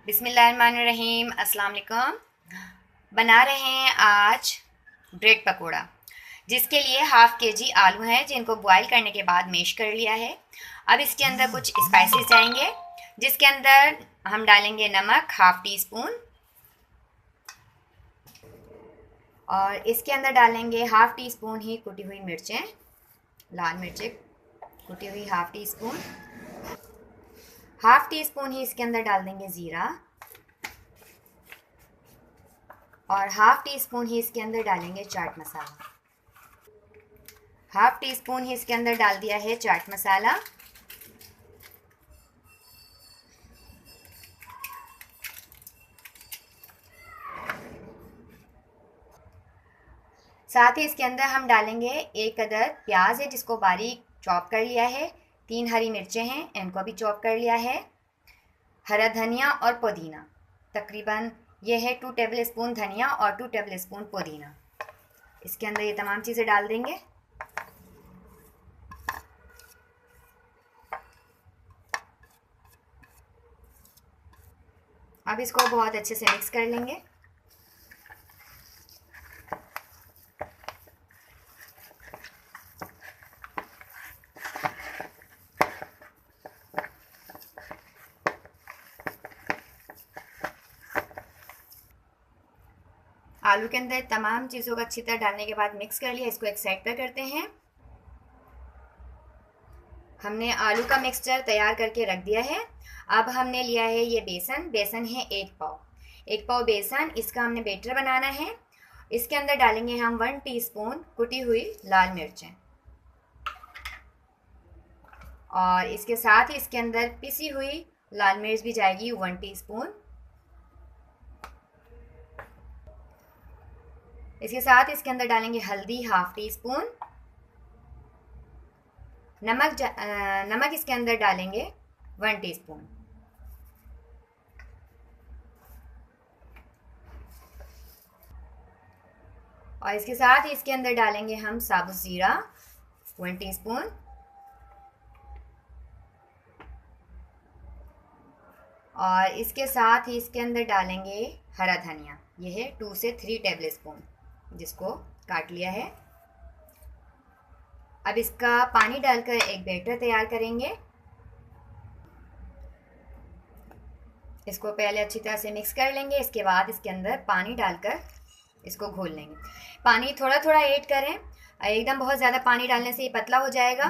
बिस्मिल्लाहिर्रहमानिर्रहीम। अस्सलाम वालेकुम। बना रहे हैं आज ब्रेड पकोड़ा, जिसके लिए हाफ़ के जी आलू हैं जिनको बॉईल करने के बाद मैश कर लिया है। अब इसके अंदर कुछ स्पाइसेस जाएंगे, जिसके अंदर हम डालेंगे नमक हाफ़ टी स्पून, और इसके अंदर डालेंगे हाफ़ टी स्पून ही कुटी हुई मिर्चें, लाल मिर्चें कुटी हुई half teaspoon. Half teaspoon ही इसके अंदर डाल देंगे ज़ीरा, और हाफ़ टी स्पून ही इसके अंदर डालेंगे chaat masala. Half teaspoon ही इसके अंदर डाल दिया है चाट मसाला। साथ ही इसके अंदर हम डालेंगे एक अदद प्याज है जिसको बारीक चॉप कर लिया है, 3 हरी मिर्चें हैं इनको भी चॉप कर लिया है, हरा धनिया और पुदीना, तकरीबन ये है 2 टेबल स्पून धनिया और 2 टेबल स्पून पुदीना। इसके अंदर ये तमाम चीज़ें डाल देंगे। अब इसको बहुत अच्छे से मिक्स कर लेंगे। आलू के अंदर तमाम चीज़ों को अच्छी तरह डालने के बाद मिक्स कर लिया, इसको एक साइड पर करते हैं। हमने आलू का मिक्सचर तैयार करके रख दिया है। अब हमने लिया है ये बेसन है 1 पाव बेसन, इसका हमने बैटर बनाना है। इसके अंदर डालेंगे हम 1 टीस्पून कुटी हुई लाल मिर्चें, और इसके साथ ही इसके अंदर पिसी हुई लाल मिर्च भी जाएगी 1 टीस्पून। इसके साथ इसके अंदर डालेंगे हल्दी हाफ़ टी स्पून, नमक इसके अंदर डालेंगे 1 टीस्पून, और इसके साथ ही इसके अंदर डालेंगे हम साबुत ज़ीरा 1 टीस्पून, और इसके साथ ही इसके अंदर डालेंगे हरा धनिया, यह है 2 से 3 टेबल स्पून जिसको काट लिया है। अब इसका पानी डालकर एक बैटर तैयार करेंगे। इसको पहले अच्छी तरह से मिक्स कर लेंगे, इसके बाद इसके अंदर पानी डालकर इसको घोल लेंगे। पानी थोड़ा थोड़ा ऐड करें, एकदम बहुत ज़्यादा पानी डालने से ये पतला हो जाएगा।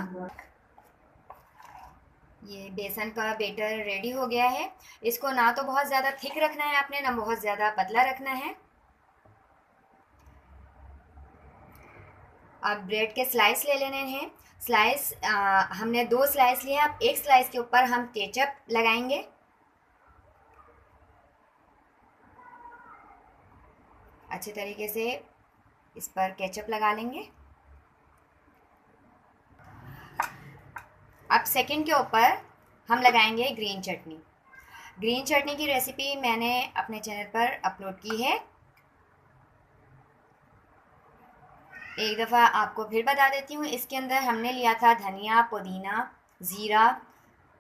ये बेसन का बैटर रेडी हो गया है। इसको ना तो बहुत ज़्यादा थिक रखना है आपने, ना बहुत ज़्यादा पतला रखना है। अब ब्रेड के स्लाइस ले लेने हैं। स्लाइस हमने 2 स्लाइस लिए हैं। अब एक स्लाइस के ऊपर हम केचप लगाएंगे। अच्छे तरीके से इस पर केचप लगा लेंगे। अब सेकंड के ऊपर हम लगाएंगे ग्रीन चटनी। ग्रीन चटनी की रेसिपी मैंने अपने चैनल पर अपलोड की है, एक दफ़ा आपको फिर बता देती हूँ। इसके अंदर हमने लिया था धनिया, पुदीना, ज़ीरा,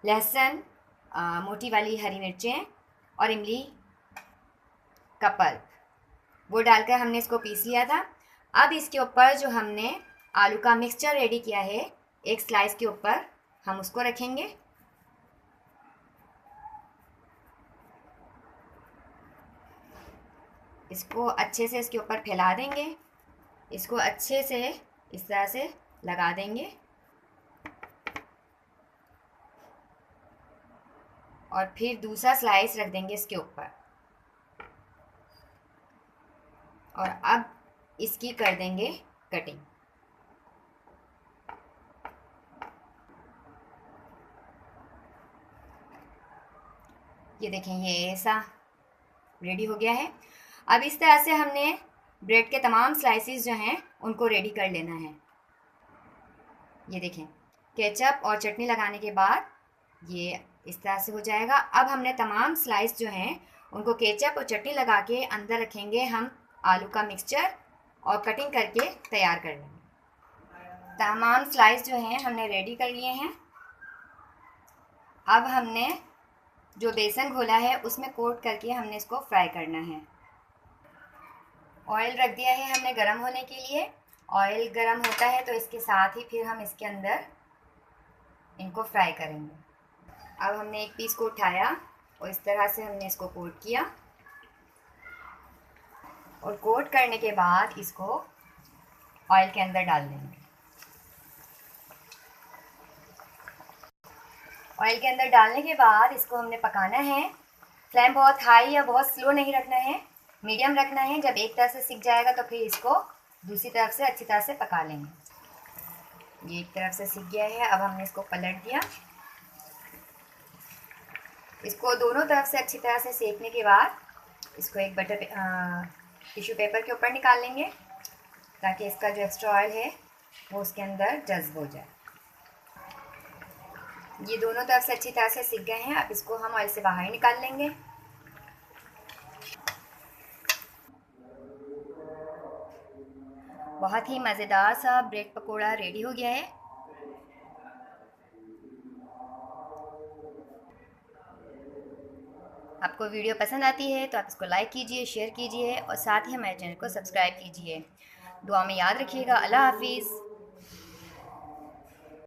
लहसुन, मोटी वाली हरी मिर्चें और इमली का पल्प, वो डालकर हमने इसको पीस लिया था। अब इसके ऊपर जो हमने आलू का मिक्सचर रेडी किया है, एक स्लाइस के ऊपर हम उसको रखेंगे। इसको अच्छे से इसके ऊपर फैला देंगे, इसको अच्छे से इस तरह से लगा देंगे, और फिर दूसरा स्लाइस रख देंगे इसके ऊपर, और अब इसकी कर देंगे कटिंग। ये देखें, ये ऐसा रेडी हो गया है। अब इस तरह से हमने ब्रेड के तमाम स्लाइसेस जो हैं उनको रेडी कर लेना है। ये देखें, केचप और चटनी लगाने के बाद ये इस तरह से हो जाएगा। अब हमने तमाम स्लाइस जो हैं उनको केचप और चटनी लगा के अंदर रखेंगे हम आलू का मिक्सचर, और कटिंग करके तैयार कर लेंगे। तमाम स्लाइस जो हैं हमने रेडी कर लिए हैं। अब हमने जो बेसन घोला है उसमें कोट करके हमने इसको फ्राई करना है। ऑयल रख दिया है हमने गरम होने के लिए। ऑयल गरम होता है तो इसके साथ ही फिर हम इसके अंदर इनको फ्राई करेंगे। अब हमने एक पीस को उठाया और इस तरह से हमने इसको कोट किया, और कोट करने के बाद इसको ऑयल के अंदर डाल देंगे। ऑयल के अंदर डालने के बाद इसको हमने पकाना है। फ्लेम बहुत हाई या बहुत स्लो नहीं रखना है, मीडियम रखना है। जब एक तरफ से सिक जाएगा तो फिर इसको दूसरी तरफ से अच्छी तरह से पका लेंगे। ये एक तरफ से सिक गया है, अब हमने इसको पलट दिया। इसको दोनों तरफ से अच्छी तरह से सेकने के बाद इसको एक बटर टिश्यू पेपर के ऊपर निकाल लेंगे, ताकि इसका जो एक्स्ट्रा ऑयल है वो उसके अंदर जज्ब हो जाए। ये दोनों तरफ से अच्छी तरह से सिक गए हैं। अब इसको हम ऑयल से बाहर निकाल लेंगे। बहुत ही मज़ेदार सा ब्रेड पकोड़ा रेडी हो गया है। आपको वीडियो पसंद आती है तो आप इसको लाइक कीजिए, शेयर कीजिए और साथ ही हमारे चैनल को सब्सक्राइब कीजिए। दुआ में याद रखिएगा। अल्लाह हाफिज़।